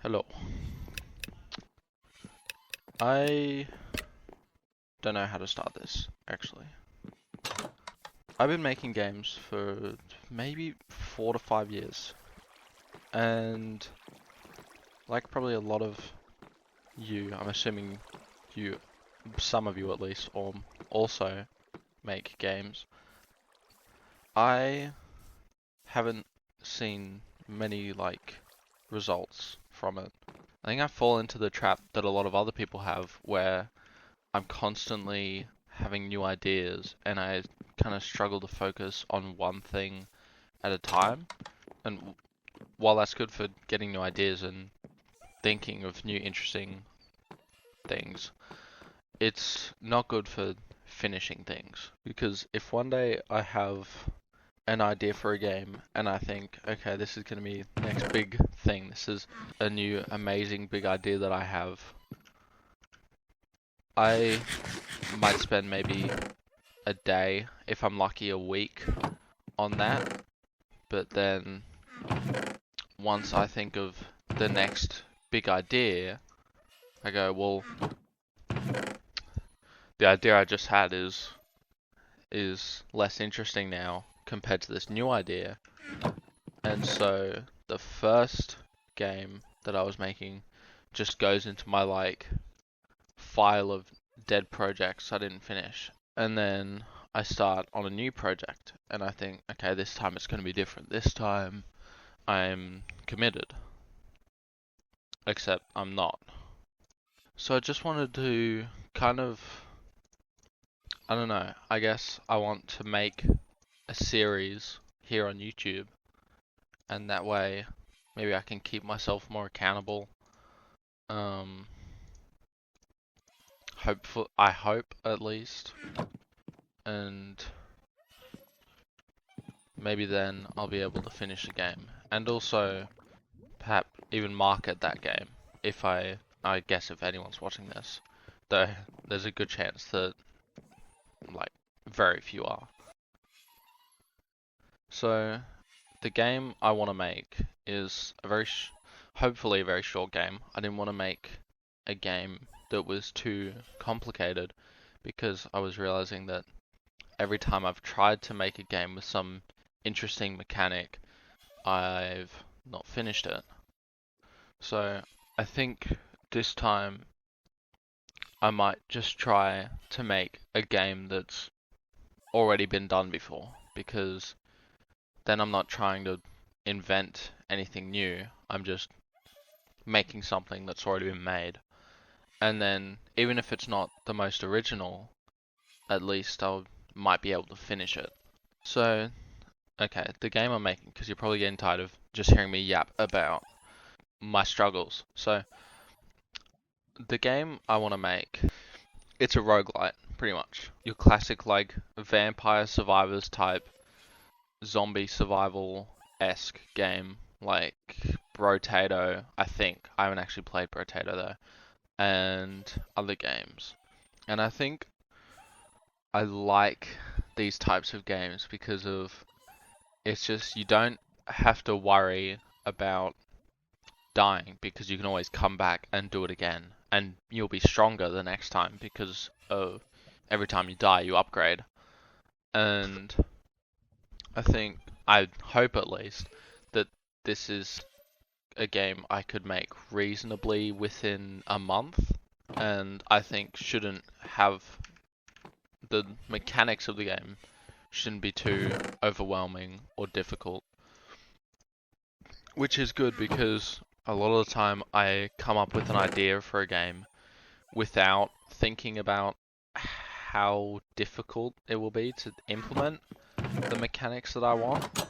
Hello. I don't know how to start this, actually. I've been making games for maybe 4 to 5 years. And like probably a lot of you, I'm assuming you, some of you at least, also make games. I haven't seen many results from it. I think I fall into the trap that a lot of other people have where I'm constantly having new ideas and I kind of struggle to focus on one thing at a time. And while that's good for getting new ideas and thinking of new interesting things, it's not good for finishing things. Because if one day I have an idea for a game and I think, okay, this is going to be the next big thing, this is a new amazing big idea that I have, I might spend maybe a day, if I'm lucky a week, on that. But then once I think of the next big idea, I go, well, the idea I just had is less interesting now compared to this new idea. And so the first game that I was making just goes into my file of dead projects I didn't finish. And then I start on a new project and I think, okay, this time it's going to be different. This time I'm committed. Except I'm not. So I just wanted to kind of, I don't know, I guess I want to make a series here on YouTube. And that way, maybe I can keep myself more accountable. I hope at least. And maybe then I'll be able to finish the game. And also, perhaps even market that game. If I guess if anyone's watching this. Though, there's a good chance that, very few are. So, the game I want to make is hopefully a very short game. I didn't want to make a game that was too complicated because I was realizing that every time I've tried to make a game with some interesting mechanic, I've not finished it. So I think this time I might just try to make a game that's already been done before, because then I'm not trying to invent anything new. I'm just making something that's already been made. And then, even if it's not the most original, at least I might be able to finish it. So, okay, the game I'm making, because you're probably getting tired of just hearing me yap about my struggles. So, the game I want to make, it's a roguelite, pretty much. Your classic, vampire survivors type, zombie survival-esque game, like Brotato, I think. I haven't actually played Brotato though. And other games. And I think I like these types of games because of it's just you don't have to worry about dying because you can always come back and do it again, and you'll be stronger the next time because of every time you die you upgrade. And I hope at least that this is a game I could make reasonably within a month, and I think shouldn't have the mechanics of the game shouldn't be too overwhelming or difficult. Which is good because a lot of the time I come up with an idea for a game without thinking about how difficult it will be to implement the mechanics that I want.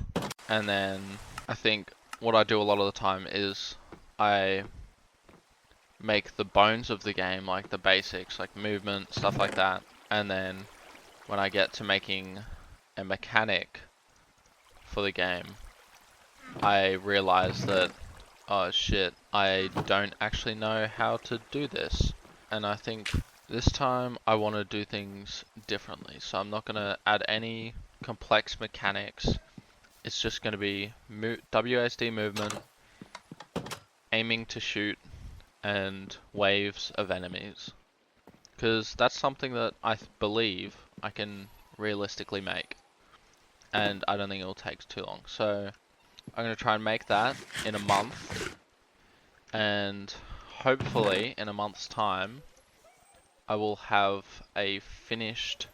And then I think what I do a lot of the time is I make the bones of the game, like the basics, like movement, stuff like that. And then when I get to making a mechanic for the game, I realize that, oh shit, I don't actually know how to do this. And I think this time I want to do things differently. So I'm not going to add any complex mechanics. It's just going to be WASD movement, aiming to shoot and waves of enemies, because that's something that I believe I can realistically make, and I don't think it'll take too long. So I'm going to try and make that in a month, and hopefully in a month's time I will have a finished,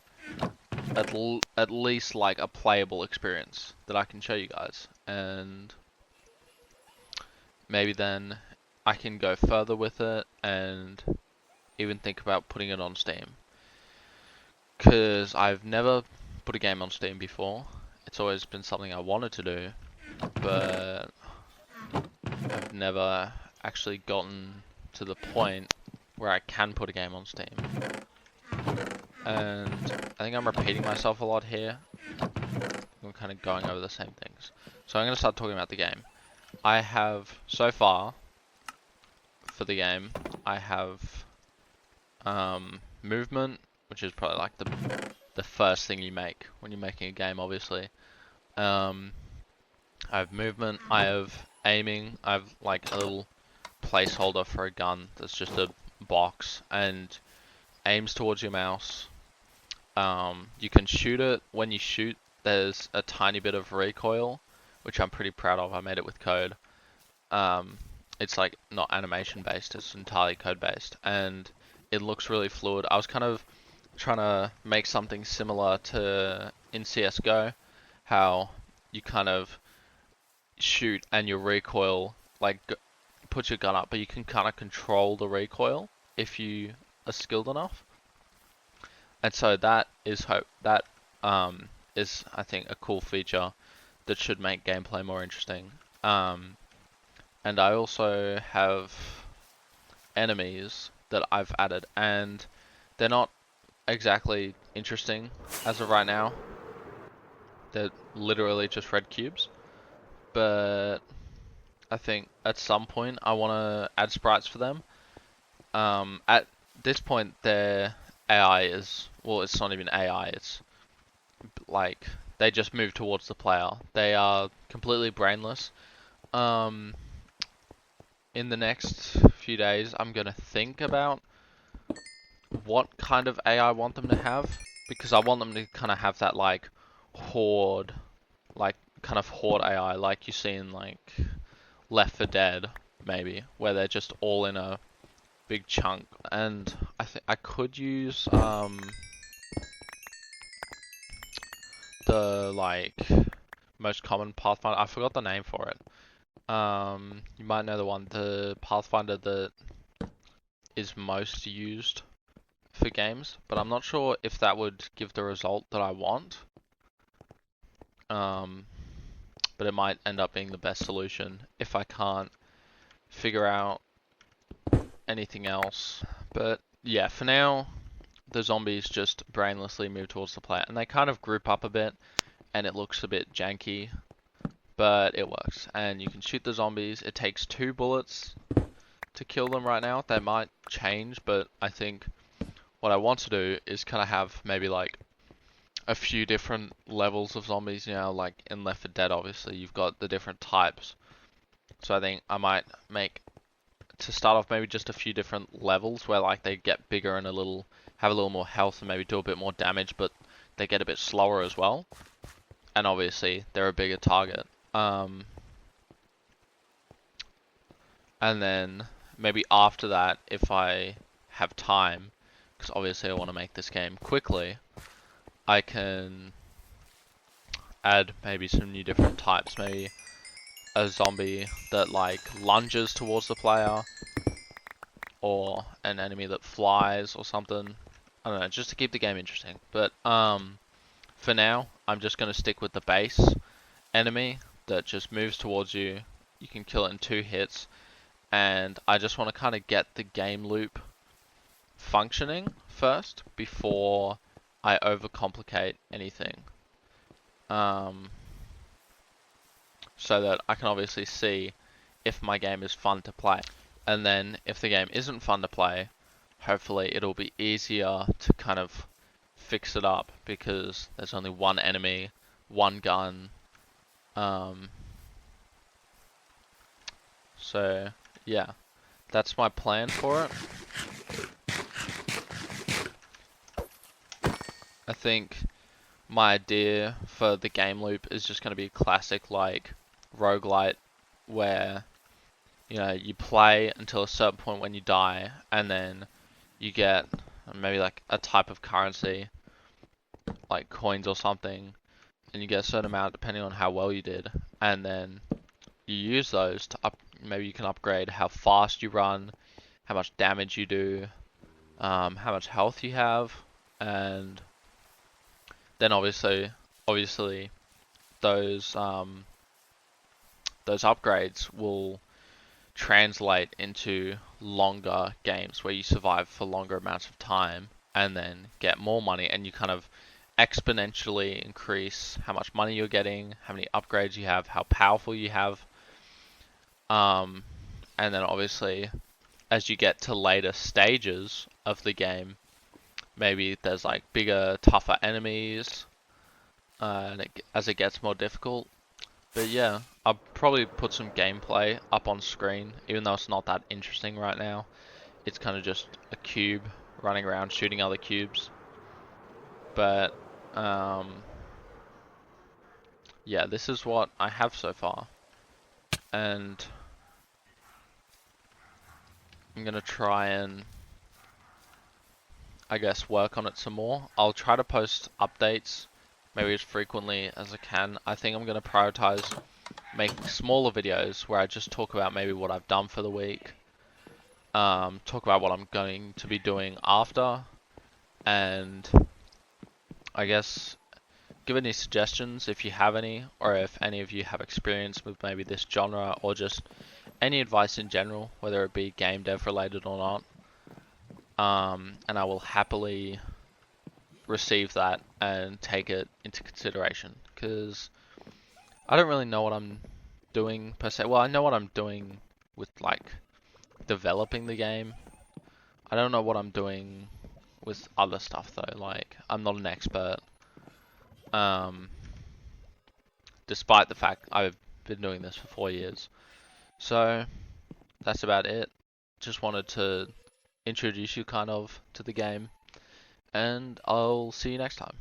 at least like a playable experience that I can show you guys, and maybe then I can go further with it and even think about putting it on Steam, because I've never put a game on Steam before. It's always been something I wanted to do, but I've never actually gotten to the point where I can put a game on Steam. And I think I'm repeating myself a lot here. I'm kind of going over the same things. So I'm going to start talking about the game. I have, so far, for the game, I have movement, which is probably like the first thing you make when you're making a game, obviously. I have movement, I have aiming, I have like a little placeholder for a gun that's just a box and aims towards your mouse. You can shoot it. When you shoot, there's a tiny bit of recoil, which I'm pretty proud of. I made it with code. It's like not animation based, it's entirely code based, and it looks really fluid. I was kind of trying to make something similar to in CSGO, how you kind of shoot and your recoil, like put your gun up, but you can kind of control the recoil if you are skilled enough. And so that is I think a cool feature that should make gameplay more interesting. And I also have enemies that I've added, and they're not exactly interesting as of right now. They're literally just red cubes. But I think at some point I want to add sprites for them. At this point, their AI is, well, it's not even AI, it's like they just move towards the player. They are completely brainless. In the next few days, I'm gonna think about what kind of AI I want them to have, because I want them to kind of have that like horde, like kind of horde AI, like you see in like Left 4 Dead, maybe, where they're just all in a big chunk. And I think I could use the like most common Pathfinder. I forgot the name for it. You might know the one, the Pathfinder that is most used for games, but I'm not sure if that would give the result that I want. But it might end up being the best solution if I can't figure out anything else. But yeah, for now, the zombies just brainlessly move towards the player, and they kind of group up a bit, and it looks a bit janky, but it works. And you can shoot the zombies. It takes 2 bullets to kill them right now. They might change, but I think what I want to do is kind of have maybe like a few different levels of zombies. You know, like in Left 4 Dead, obviously you've got the different types. So I think I might make, to start off, maybe just a few different levels where like they get bigger and have a little more health and maybe do a bit more damage, but they get a bit slower as well. And obviously they're a bigger target. And then maybe after that, if I have time, because obviously I want to make this game quickly, I can add maybe some new different types. Maybe a zombie that like lunges towards the player, or an enemy that flies or something. I don't know, just to keep the game interesting. But for now, I'm just going to stick with the base enemy that just moves towards you. You can kill it in 2 hits. And I just want to kind of get the game loop functioning first before I overcomplicate anything. So that I can obviously see if my game is fun to play. And then if the game isn't fun to play, hopefully it'll be easier to kind of fix it up, because there's only one enemy, one gun. So yeah, that's my plan for it. I think my idea for the game loop is just going to be a classic like roguelite where you play until a certain point when you die, and then you get maybe like a type of currency, like coins or something, and you get a certain amount depending on how well you did, and then you use those to maybe you can upgrade how fast you run, how much damage you do, how much health you have, and then obviously those upgrades will translate into longer games where you survive for longer amounts of time and then get more money, and you kind of exponentially increase how much money you're getting, how many upgrades you have, how powerful you have. And then obviously as you get to later stages of the game, maybe there's like bigger, tougher enemies, as it gets more difficult. But yeah, I'll probably put some gameplay up on screen, even though it's not that interesting right now. It's kind of just a cube running around shooting other cubes. But yeah, this is what I have so far, and I'm gonna try and I guess work on it some more. I'll try to post updates maybe as frequently as I can. I think I'm gonna prioritize making smaller videos where I just talk about maybe what I've done for the week, talk about what I'm going to be doing after, and I guess give any suggestions if you have any, or if any of you have experience with maybe this genre, or just any advice in general, whether it be game dev related or not. And I will happily receive that and take it into consideration, because I don't really know what I'm doing per se. Well, I know what I'm doing with like developing the game. I don't know what I'm doing with other stuff though. Like, I'm not an expert. Despite the fact I've been doing this for 4 years. So that's about it. Just wanted to introduce you kind of to the game, and I'll see you next time.